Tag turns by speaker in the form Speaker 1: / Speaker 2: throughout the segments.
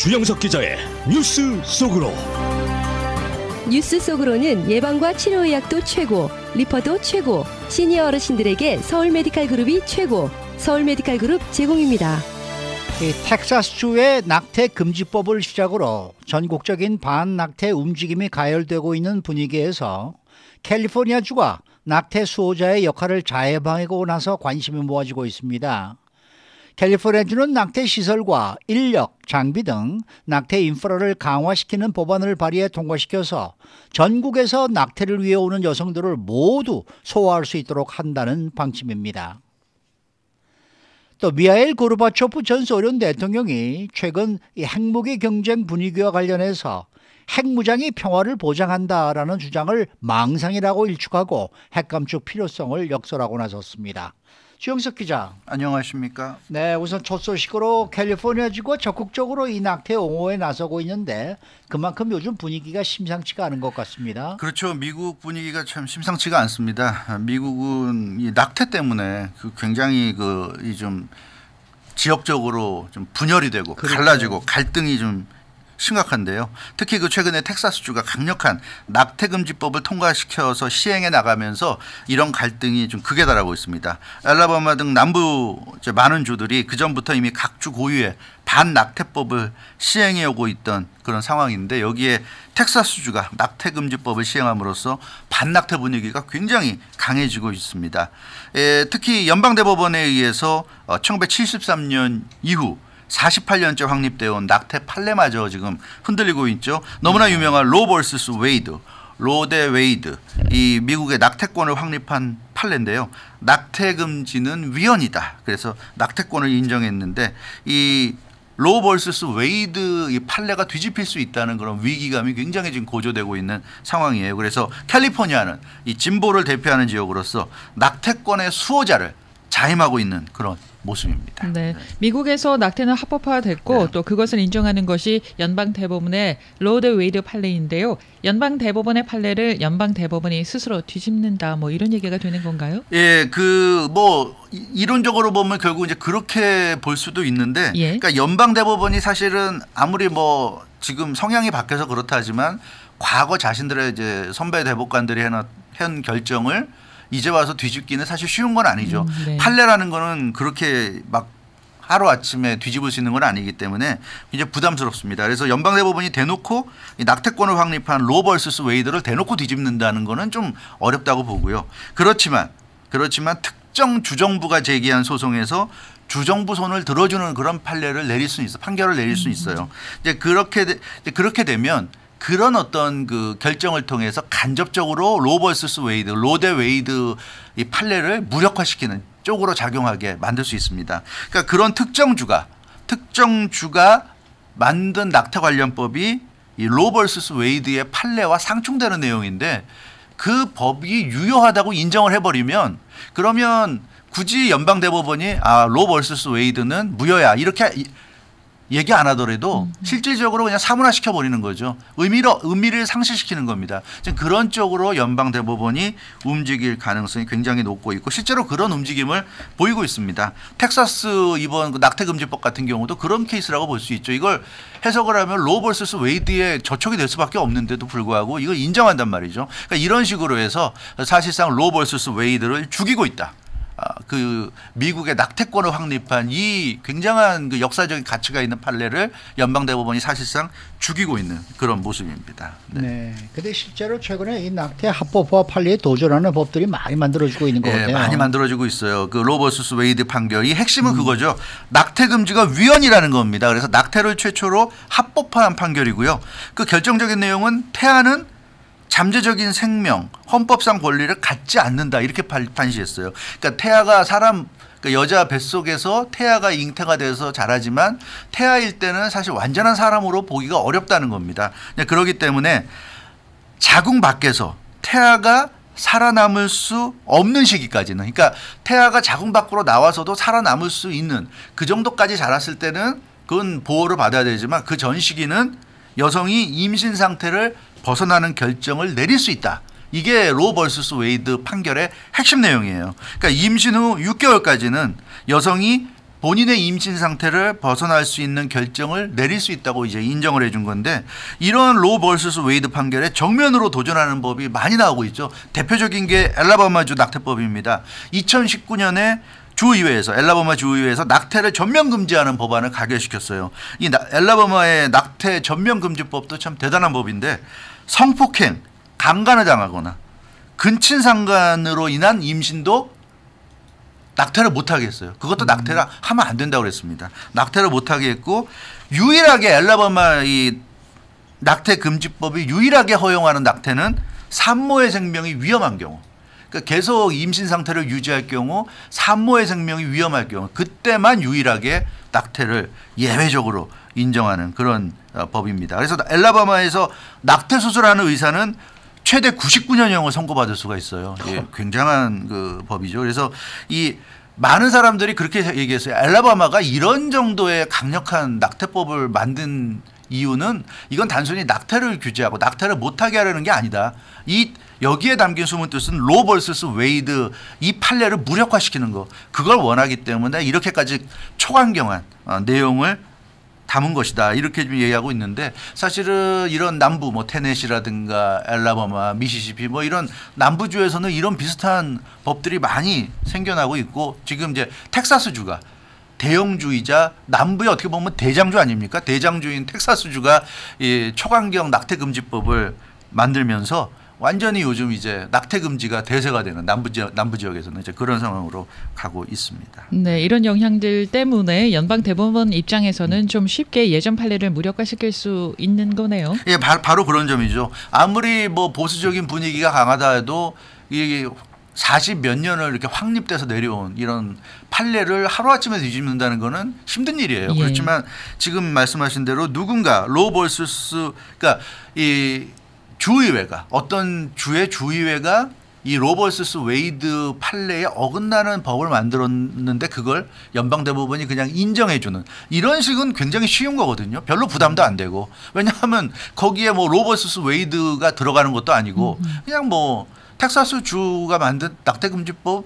Speaker 1: 주영석 기자의 뉴스 속으로.
Speaker 2: 뉴스 속으로는 예방과 치료의학도 최고, 리퍼도 최고, 시니어 어르신들에게 서울 메디칼 그룹이 최고, 서울 메디칼 그룹 제공입니다.
Speaker 3: 텍사스주의 낙태 금지법을 시작으로 전국적인 반낙태 움직임이 가열되고 있는 분위기에서 캘리포니아주가 낙태 수호자의 역할을 자해방하고 나서 관심이 모아지고 있습니다. 캘리포니아주는 낙태 시설과 인력, 장비 등 낙태 인프라를 강화시키는 법안을 발의해 통과시켜서 전국에서 낙태를 위해 오는 여성들을 모두 소화할 수 있도록 한다는 방침입니다. 또 미하일 고르바초프 전 소련 대통령이 최근 핵무기 경쟁 분위기와 관련해서 핵무장이 평화를 보장한다라는 주장을 망상이라고 일축하고 핵감축 필요성을 역설하고 나섰습니다. 주영석 기자.
Speaker 4: 안녕하십니까?
Speaker 3: 네, 우선 첫 소식으로 캘리포니아주가 적극적으로 이 낙태 옹호에 나서고 있는데 그만큼 요즘 분위기가 심상치가 않은 것 같습니다.
Speaker 4: 그렇죠. 미국 분위기가 참 심상치가 않습니다. 미국은 이 낙태 때문에 굉장히 좀 지역적으로 좀 분열이 되고
Speaker 3: 그렇죠.
Speaker 4: 갈라지고 갈등이 좀 심각한데요. 특히 최근에 텍사스주가 강력한 낙태 금지법을 통과시켜서 시행해 나가면서 이런 갈등이 좀 극에 달하고 있습니다. 알라바마 등 남부 많은 주들이 그 전부터 이미 각 주 고유의 반낙태법을 시행해 오고 있던 그런 상황인데 여기에 텍사스주가 낙태 금지법을 시행함으로써 반낙태 분위기가 굉장히 강해지고 있습니다. 특히 연방대법원에 의해서 1973년 이후 48년째 확립되어 온 낙태 판례마저 지금 흔들리고 있죠. 너무나 유명한 로 vs 웨이드, 로 대 웨이드, 이 미국의 낙태권을 확립한 판례인데요. 낙태 금지는 위헌이다. 그래서 낙태권을 인정했는데 이 로 vs 웨이드 이 판례가 뒤집힐 수 있다는 그런 위기감이 굉장히 지금 고조되고 있는 상황이에요. 그래서 캘리포니아는 이 진보를 대표하는 지역으로서 낙태권의 수호자를 자임하고 있는 그런 모습입니다.
Speaker 5: 네, 미국에서 낙태는 합법화됐고
Speaker 4: 네.
Speaker 5: 또 그것을 인정하는 것이 연방 대법원의 로 대 웨이드 판례인데요. 연방 대법원의 판례를 연방 대법원이 스스로 뒤집는다, 뭐 이런 얘기가 되는 건가요?
Speaker 4: 예, 이론적으로 보면 결국 이제 그렇게 볼 수도 있는데,
Speaker 5: 예.
Speaker 4: 그러니까 연방 대법원이 사실은 아무리 지금 성향이 바뀌어서 그렇다 하지만 과거 자신들의 이제 선배 대법관들이 한 결정을 이제 와서 뒤집기는 사실 쉬운 건 아니죠.
Speaker 5: 네.
Speaker 4: 판례라는 거는 그렇게 막 하루아침에 뒤집을 수 있는 건 아니기 때문에 이제 부담스럽습니다. 그래서 연방대법원이 대놓고 이 낙태권을 확립한 로 vs 웨이드를 대놓고 뒤집는다는 거는 좀 어렵다고 보고요. 그렇지만 특정 주정부가 제기한 소송에서 주정부 손을 들어주는 그런 판례를 내릴 수 있어, 판결을 내릴 수 있어요. 이제 그렇게 되면 그런 어떤 결정을 통해서 간접적으로 로 vs 웨이드, 로 대 웨이드 이 판례를 무력화시키는 쪽으로 작용하게 만들 수 있습니다. 그러니까 그런 특정 주가 만든 낙태 관련법이 이 로 vs 웨이드의 판례와 상충되는 내용인데 그 법이 유효하다고 인정을 해버리면 그러면 굳이 연방대법원이 로 vs 웨이드는 무효야 이렇게 얘기 안 하더라도 실질적으로 그냥 사문화시켜 버리는 거죠. 의미를 상실시키는 겁니다. 지금 그런 쪽으로 연방대법원이 움직일 가능성이 굉장히 높고 있고 실제로 그런 움직임을 보이고 있습니다. 텍사스 이번 낙태금지법 같은 경우도 그런 케이스라고 볼 수 있죠. 이걸 해석을 하면 로 vs 웨이드에 저촉이 될 수밖에 없는데도 불구하고 이걸 인정한단 말이죠. 그러니까 이런 식으로 해서 사실상 로 vs 웨이드를 죽이고 있다. 미국의 낙태권을 확립한 이 굉장한 역사적인 가치가 있는 판례를 연방대법원이 사실상 죽이고 있는 그런 모습입니다.
Speaker 3: 네. 근데 실제로 최근에 이 낙태 합법화 판례에 도전하는 법들이 많이 만들어지고 있는 것 같아요.
Speaker 4: 많이 만들어지고 있어요. 로 vs 웨이드 판결이 핵심은 그거죠. 낙태 금지가 위헌이라는 겁니다. 그래서 낙태를 최초로 합법화한 판결이고요. 그 결정적인 내용은 태아는 잠재적인 생명, 헌법상 권리를 갖지 않는다 이렇게 판시했어요. 그러니까 태아가 여자 뱃속에서 태아가 잉태가 돼서 자라지만 태아일 때는 사실 완전한 사람으로 보기가 어렵다는 겁니다. 그렇기 때문에 자궁 밖에서 태아가 살아남을 수 없는 시기까지는, 그러니까 태아가 자궁 밖으로 나와서도 살아남을 수 있는 그 정도까지 자랐을 때는 그건 보호를 받아야 되지만 그 전 시기는 여성이 임신 상태를 벗어나는 결정을 내릴 수 있다. 이게 로 vs 웨이드 판결의 핵심 내용이에요. 그러니까 임신 후 6개월까지는 여성이 본인의 임신 상태를 벗어날 수 있는 결정을 내릴 수 있다고 이제 인정을 해준 건데 이런 로 vs 웨이드 판결에 정면으로 도전하는 법이 많이 나오고 있죠. 대표적인 게 엘라바마주 낙태법입니다. 2019년에 주의회에서 엘라바마 주의회에서 낙태를 전면 금지하는 법안을 가결시켰어요. 이 엘라바마의 낙태 전면 금지법도 참 대단한 법인데 성폭행, 강간을 당하거나 근친상간으로 인한 임신도 낙태를 못하게 했어요. 그것도 낙태를 하면 안 된다고 그랬습니다. 낙태를 못하게 했고 유일하게 엘라바마 이 낙태 금지법이 유일하게 허용하는 낙태는 산모의 생명이 위험한 경우. 그러니까 계속 임신 상태를 유지할 경우 산모의 생명이 위험할 경우 그때만 유일하게 낙태를 예외적으로 인정하는 그런 법입니다. 그래서 엘라바마에서 낙태 수술하는 의사는 최대 99년형을 선고받을 수가 있어요. 예, 굉장한 그 법이죠. 그래서 이 많은 사람들이 그렇게 얘기했어요. 엘라바마가 이런 정도의 강력한 낙태법을 만든 이유는 이건 단순히 낙태를 규제하고 낙태를 못하게 하려는 게 아니다. 여기에 담긴 숨은 뜻은 로 vs 웨이드 이 판례를 무력화시키는 거 그걸 원하기 때문에 이렇게까지 초강경한 내용을 담은 것이다. 이렇게 좀 얘기하고 있는데 사실은 이런 남부 뭐 테네시라든가 엘라바마, 미시시피 뭐 이런 남부주에서는 이런 비슷한 법들이 많이 생겨나고 있고 지금 이제 텍사스주가 대형주이자 남부에 어떻게 보면 대장주 아닙니까? 대장주인 텍사스주가 이 초강경 낙태 금지법을 만들면서 완전히 요즘 이제 낙태 금지가 대세가 되는 남부 지역에서는 이제 그런 상황으로 가고 있습니다.
Speaker 5: 네, 이런 영향들 때문에 연방 대법원 입장에서는 좀 쉽게 예전 판례를 무력화시킬 수 있는 거네요.
Speaker 4: 예, 바로 그런 점이죠. 아무리 뭐 보수적인 분위기가 강하다 해도 이 40 몇 년을 이렇게 확립돼서 내려온 이런 판례를 하루아침에 뒤집는다는 거는 힘든 일이에요.
Speaker 5: 예.
Speaker 4: 그렇지만 지금 말씀하신 대로 누군가 로 vs 그러니까 이 주의회가 어떤 주의 주의회가 이 로 vs 웨이드 판례에 어긋나는 법을 만들었는데 그걸 연방대법원이 그냥 인정해주는 이런 식은 굉장히 쉬운 거거든요. 별로 부담도 안 되고 왜냐하면 거기에 뭐 로 vs 웨이드가 들어가는 것도 아니고 그냥 뭐 텍사스 주가 만든 낙태금지법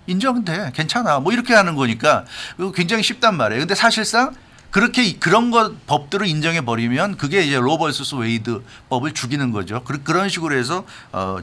Speaker 4: 인정돼 괜찮아 뭐 이렇게 하는 거니까 굉장히 쉽단 말이에요. 근데 사실상 그렇게 그런 법들을 인정해 버리면 그게 이제 로 vs 웨이드 법을 죽이는 거죠. 그런 식으로 해서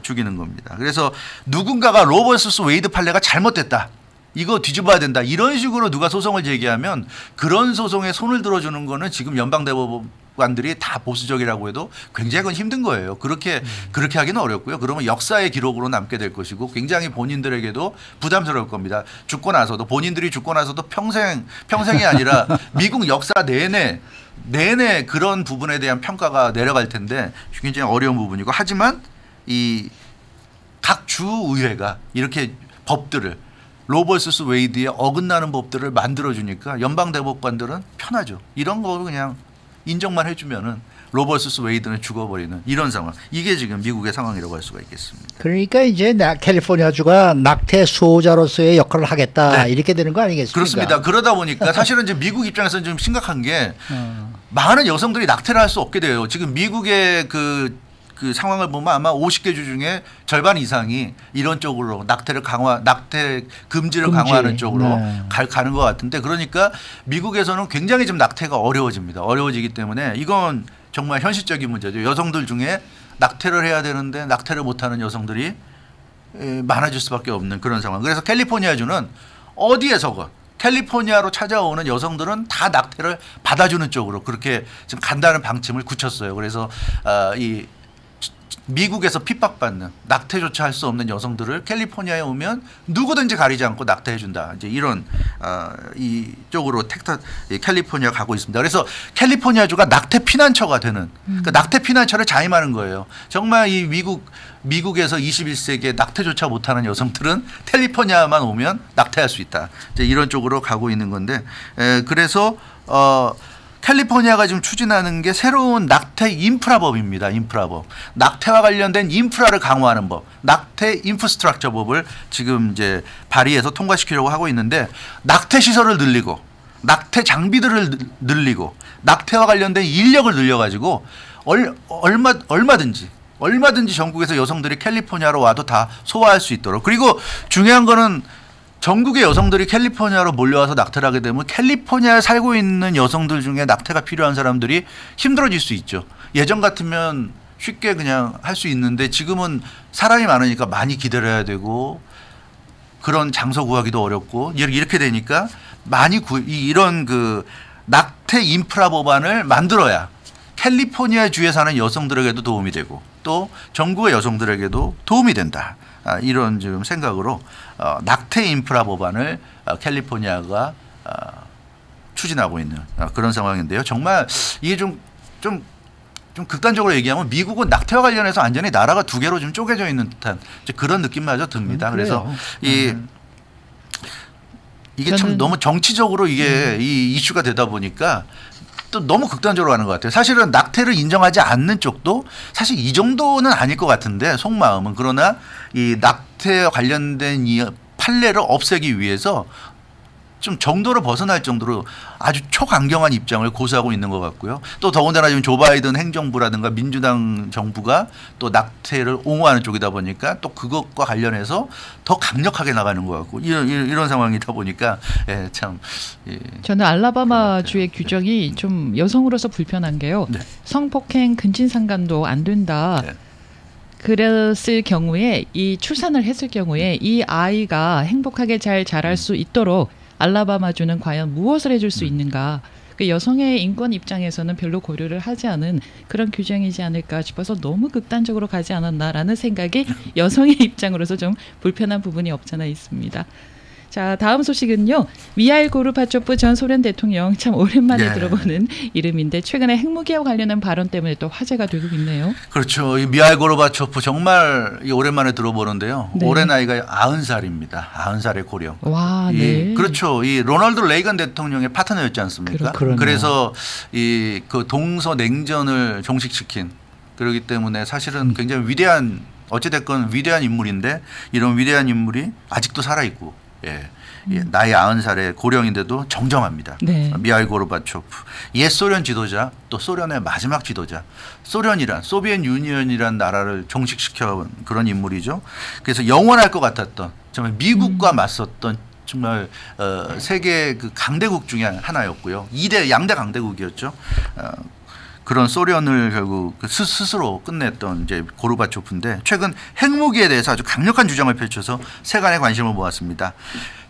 Speaker 4: 죽이는 겁니다. 그래서 누군가가 로 vs 웨이드 판례가 잘못됐다. 이거 뒤집어야 된다. 이런 식으로 누가 소송을 제기하면 그런 소송에 손을 들어주는 거는 지금 연방대법관들이 다 보수적이라고 해도 굉장히 그건 힘든 거예요. 그렇게 하기는 어렵고요. 그러면 역사의 기록으로 남게 될 것이고 굉장히 본인들에게도 부담스러울 겁니다. 죽고 나서도 본인들이 죽고 나서도 평생이 아니라 미국 역사 내내 그런 부분에 대한 평가가 내려갈 텐데 굉장히 어려운 부분이고 하지만 이 각 주의회가 이렇게 법들을 로 vs 웨이드에 어긋나는 법들을 만들어주니까 연방대법관들은 편하죠. 이런 거 그냥 인정만 해주면은 로 vs 웨이드는 죽어버리는 이런 상황. 이게 지금 미국의 상황이라고 할 수가 있겠습니다.
Speaker 3: 그러니까 이제 캘리포니아주가 낙태 수호자로서의 역할을 하겠다
Speaker 4: 네.
Speaker 3: 이렇게 되는 거 아니겠습니까?
Speaker 4: 그렇습니다. 그러다 보니까 사실은 이제 미국 입장에서는 좀 심각한 게 많은 여성들이 낙태를 할 수 없게 돼요. 지금 미국의 그 상황을 보면 아마 50개 주 중에 절반 이상이 이런 쪽으로 낙태 금지를 강화하는 쪽으로
Speaker 3: 네.
Speaker 4: 가는 것 같은데 그러니까 미국에서는 굉장히 좀 낙태가 어려워집니다. 어려워지기 때문에 이건 정말 현실적인 문제죠. 여성들 중에 낙태를 해야 되는데 낙태를 못하는 여성들이 많아질 수밖에 없는 그런 상황. 그래서 캘리포니아주는 어디에서건 캘리포니아로 찾아오는 여성들은 다 낙태를 받아주는 쪽으로 그렇게 지금 간다는 방침을 굳혔어요. 그래서 이 미국에서 핍박받는 낙태조차 할 수 없는 여성들을 캘리포니아에 오면 누구든지 가리지 않고 낙태해준다. 이제 이런 이쪽으로 캘리포니아 가고 있습니다. 그래서 캘리포니아주가 낙태 피난처가 되는 그러니까 낙태 피난처를 자임하는 거예요. 정말 이 미국에서 21세기에 낙태조차 못하는 여성들은 캘리포니아만 오면 낙태할 수 있다. 이제 이런 쪽으로 가고 있는 건데 그래서 캘리포니아가 지금 추진하는 게 새로운 낙태 인프라법입니다. 인프라법. 낙태와 관련된 인프라를 강화하는 법. 낙태 인프스트럭처 법을 지금 이제 발의해서 통과시키려고 하고 있는데 낙태 시설을 늘리고 낙태 장비들을 늘리고 낙태와 관련된 인력을 늘려가지고 얼마든지 전국에서 여성들이 캘리포니아로 와도 다 소화할 수 있도록 그리고 중요한 거는 전국의 여성들이 캘리포니아로 몰려와서 낙태를 하게 되면 캘리포니아에 살고 있는 여성들 중에 낙태가 필요한 사람들이 힘들어질 수 있죠. 예전 같으면 쉽게 그냥 할 수 있는데 지금은 사람이 많으니까 많이 기다려야 되고 그런 장소 구하기도 어렵고 이렇게 되니까 많이 이런 그 낙태 인프라 법안을 만들어야 캘리포니아 주에 사는 여성들에게도 도움이 되고 또 전국의 여성들에게도 도움이 된다. 이런 좀 생각으로 낙태 인프라 법안을 캘리포니아가 추진하고 있는 그런 상황인데요. 정말 이게 좀 극단적으로 얘기하면 미국은 낙태와 관련해서 완전히 나라가 두 개로 좀 쪼개져 있는 듯한 그런 느낌마저 듭니다. 그래서 이게 참 너무 정치적으로 이게 이 이슈가 되다 보니까 또 너무 극단적으로 가는 것 같아요. 사실은 낙태를 인정하지 않는 쪽도 사실 이 정도는 아닐 것 같은데 속마음은. 그러나 이 낙태와 관련된 이 판례를 없애기 위해서 좀 정도를 벗어날 정도로 아주 초강경한 입장을 고수하고 있는 것 같고요. 또 더군다나 지금 조 바이든 행정부라든가 민주당 정부가 또 낙태를 옹호하는 쪽이다 보니까 또 그것과 관련해서 더 강력하게 나가는 것 같고 이런 상황이다 보니까 참.
Speaker 5: 저는 알라바마 주의 규정이 좀 여성으로서 불편한 게요.
Speaker 4: 네.
Speaker 5: 성폭행 근친상간도 안 된다.
Speaker 4: 네.
Speaker 5: 그랬을 경우에 이 출산을 했을 경우에 이 아이가 행복하게 잘 자랄 수 있도록 알라바마주는 과연 무엇을 해줄 수 있는가. 그 여성의 인권 입장에서는 별로 고려를 하지 않은 그런 규정이지 않을까 싶어서 너무 극단적으로 가지 않았나라는 생각이 여성의 입장으로서 좀 불편한 부분이 없잖아 있습니다. 자, 다음 소식은요. 미하일 고르바초프 전 소련 대통령, 참 오랜만에 들어보는 이름인데 최근에 핵무기와 관련한 발언 때문에 또 화제가 되고 있네요.
Speaker 4: 그렇죠. 이 미하일 고르바초프 정말 오랜만에 들어보는데요.
Speaker 5: 네.
Speaker 4: 올해 나이가 90살입니다. 90살의 고령.
Speaker 5: 와, 네.
Speaker 4: 그렇죠. 이 로널드 레이건 대통령의 파트너였지 않습니까? 그래서 이 그 동서 냉전을 종식시킨, 그렇기 때문에 사실은 굉장히 위대한, 어찌됐건 위대한 인물인데 이런 위대한 인물이 아직도 살아있고 나이 90살의 고령인데도 정정합니다.
Speaker 5: 네.
Speaker 4: 미하일 고르바초프, 옛 소련 지도자, 또 소련의 마지막 지도자, 소비엣 유니언이란 나라를 종식시켜온 그런 인물이죠. 그래서 영원할 것 같았던, 정말 미국과 맞섰던 정말 세계 그 강대국 중에 하나였고요. 양대 강대국이었죠. 그런 소련을 결국 스스로 끝냈던 이제 고르바초프인데 최근 핵무기에 대해서 아주 강력한 주장을 펼쳐서 세간의 관심을 모았습니다.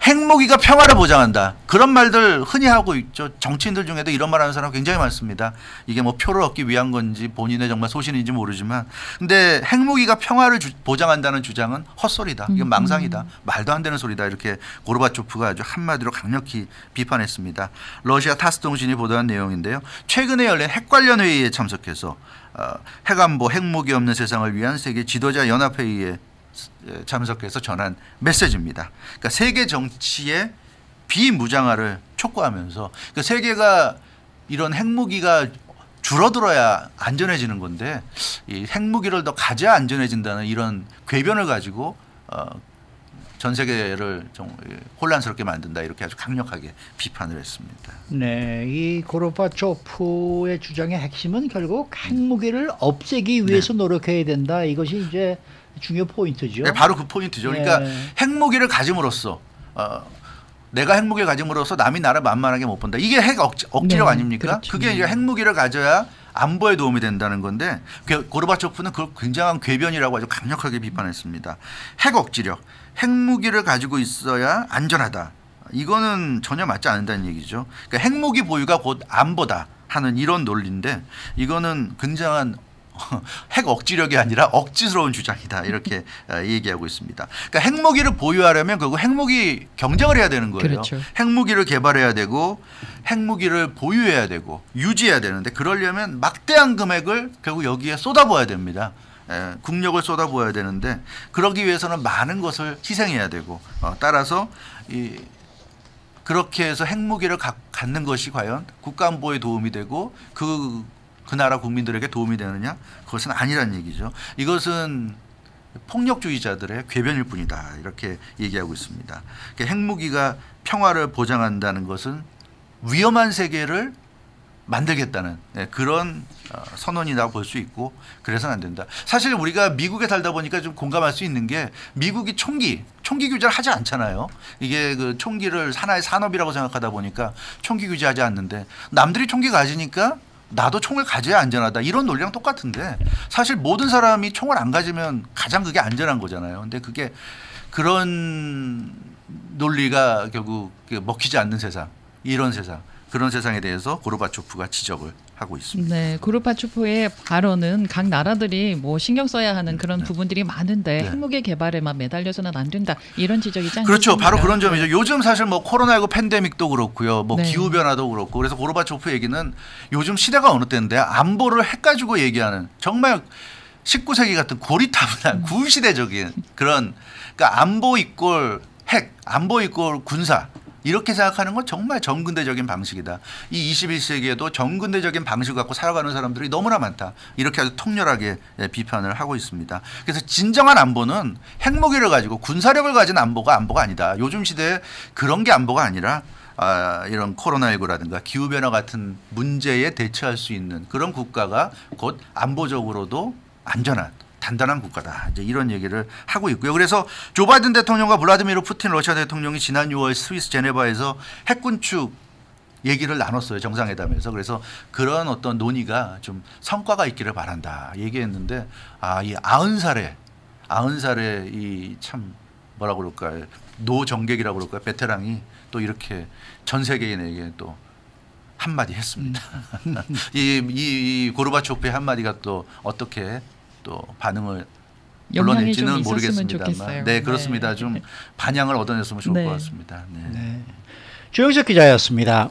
Speaker 4: 핵무기가 평화를 보장한다. 그런 말들 흔히 하고 있죠. 정치인들 중에도 이런 말하는 사람 굉장히 많습니다. 이게 뭐 표를 얻기 위한 건지 본인의 정말 소신인지 모르지만, 근데 핵무기가 평화를 보장한다는 주장은 헛소리다. 이건 망상이다. 말도 안 되는 소리다. 이렇게 고르바초프가 아주 한마디로 강력히 비판했습니다. 러시아 타스 통신이 보도한 내용인데요. 최근에 열린 핵 관련 회의에 참석해서 핵안보, 핵무기 없는 세상을 위한 세계 지도자 연합회의에 참석해서 전한 메시지입니다. 그러니까 세계 정치의 비무장화를 촉구하면서, 그러니까 세계가 이런 핵무기가 줄어들어야 안전해지는 건데 이 핵무기를 더 가져야 안전해진다는 이런 궤변을 가지고 전 세계를 좀 혼란스럽게 만든다, 이렇게 아주 강력하게 비판을 했습니다.
Speaker 3: 네, 이 고르바초프의 주장의 핵심은 결국 핵무기를 없애기 위해서 노력해야 된다. 이것이 이제 중요 포인트죠.
Speaker 4: 네, 바로 그 포인트죠. 그러니까 핵무기를 가짐으로써 내가 핵무기를 가짐으로써 남이 나를 만만하게 못 본다. 이게 핵 억지력 아닙니까?
Speaker 5: 그렇죠.
Speaker 4: 그게 이제 핵무기를 가져야 안보에 도움이 된다는 건데 고르바초프는 그걸 굉장한 궤변이라고 아주 강력하게 비판했습니다. 핵 억지력, 핵무기를 가지고 있어야 안전하다. 이거는 전혀 맞지 않는다는 얘기죠. 그러니까 핵무기 보유가 곧 안보다 하는 이런 논리인데 이거는 굉장한 핵 억지력이 아니라 억지스러운 주장이다, 이렇게 얘기하고 있습니다. 그러니까 핵무기를 보유하려면 결국 핵무기 경쟁을 해야 되는 거예요.
Speaker 5: 그렇죠.
Speaker 4: 핵무기를 개발해야 되고 핵무기를 보유해야 되고 유지해야 되는데 그러려면 막대한 금액을 결국 여기에 쏟아부어야 됩니다. 국력을 쏟아부어야 되는데 그러기 위해서는 많은 것을 희생해야 되고 따라서 그렇게 해서 핵무기를 갖는 것이 과연 국가안보에 도움이 되고 그 나라 국민들에게 도움이 되느냐? 그것은 아니란 얘기죠. 이것은 폭력주의자들의 궤변일 뿐이다, 이렇게 얘기하고 있습니다. 그러니까 핵무기가 평화를 보장한다는 것은 위험한 세계를 만들겠다는 그런 선언이라고 볼 수 있고 그래서는 안 된다. 사실 우리가 미국에 살다 보니까 좀 공감할 수 있는 게 미국이 총기 규제를 하지 않잖아요. 이게 그 총기를 하나의 산업이라고 생각하다 보니까 총기 규제하지 않는데 남들이 총기 가지니까 나도 총을 가져야 안전하다 이런 논리랑 똑같은데 사실 모든 사람이 총을 안 가지면 가장 그게 안전한 거잖아요. 근데 그게 그런 논리가 결국 먹히지 않는 세상 이런 세상 그런 세상에 대해서 고르바초프가 지적을 하고 있습니다.
Speaker 5: 네, 고르바초프의 발언은 각 나라들이 뭐 신경 써야 하는 그런 부분들이 많은데 핵무기 개발에만 매달려서는 안 된다 이런 지적이지 않습니까?
Speaker 4: 그렇죠. 바로 그런 점이죠. 요즘 사실 뭐 코로나19 팬데믹도 그렇고요. 뭐 기후 변화도 그렇고 그래서 고르바초프 얘기는 요즘 시대가 어느 때인데 안보를 핵 가지고 얘기하는 정말 19세기 같은 고리타분한 구시대적인 그런 그러니까 안보 이꼴 핵, 안보 이꼴 군사 이렇게 생각하는 건 정말 전근대적인 방식이다. 이 21세기에도 전근대적인 방식을 갖고 살아가는 사람들이 너무나 많다. 이렇게 아주 통렬하게 비판을 하고 있습니다. 그래서 진정한 안보는 핵무기를 가지고 군사력을 가진 안보가 아니다. 요즘 시대에 그런 게 안보가 아니라 이런 코로나19라든가 기후변화 같은 문제에 대처할 수 있는 그런 국가가 곧 안보적으로도 안전한 단단한 국가다. 이제 이런 얘기를 하고 있고요. 그래서 조 바이든 대통령과 블라디미르 푸틴 러시아 대통령이 지난 6월 스위스 제네바에서 핵군축 얘기를 나눴어요. 정상회담에서. 그래서 그런 어떤 논의가 좀 성과가 있기를 바란다. 얘기했는데 이 90살의 이 참 뭐라고 그럴까요? 노정객이라고 그럴까요? 베테랑이 또 이렇게 전 세계인에게 또 한마디 했습니다. 이 고르바초프의 한마디가 또 어떻게 또 반응을 불러낼지는 모르겠습니다만, 네 그렇습니다. 좀 반향을 얻어냈으면 좋을 것 같습니다. 네.
Speaker 3: 조영석 기자였습니다.